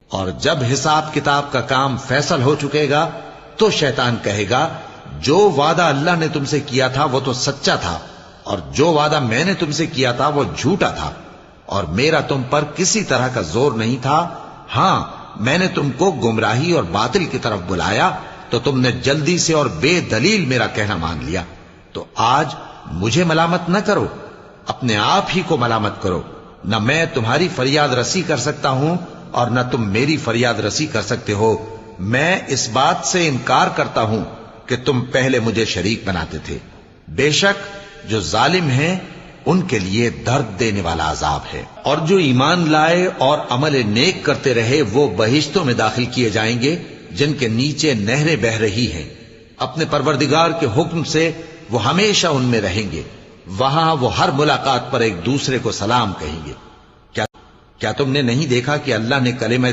اور جب حساب کتاب کا کام فیصل ہو چکے گا تو شیطان کہے گا جو وعدہ اللہ نے تم سے کیا تھا وہ تو سچا تھا، اور جو وعدہ میں نے تم سے کیا تھا وہ جھوٹا تھا، اور میرا تم پر کسی طرح کا زور نہیں تھا۔ ہاں، میں نے تم کو گمراہی اور باطل کی طرف بلایا تو تم نے جلدی سے اور بے دلیل میرا کہنا مان لیا۔ تو آج مجھے ملامت نہ کرو، اپنے آپ ہی کو ملامت کرو۔ نہ میں تمہاری فریاد رسی کر سکتا ہوں اور نہ تم میری فریاد رسی کر سکتے ہو۔ میں اس بات سے انکار کرتا ہوں کہ تم پہلے مجھے شریک بناتے تھے۔ بے شک جو ظالم ہیں ان کے لیے درد دینے والا عذاب ہے۔ اور جو ایمان لائے اور عمل نیک کرتے رہے وہ بہشتوں میں داخل کیے جائیں گے جن کے نیچے نہریں بہ رہی ہیں۔ اپنے پروردگار کے حکم سے وہ ہمیشہ ان میں رہیں گے۔ وہاں وہ ہر ملاقات پر ایک دوسرے کو سلام کہیں گے۔ کیا تم نے نہیں دیکھا کہ اللہ نے کلمہ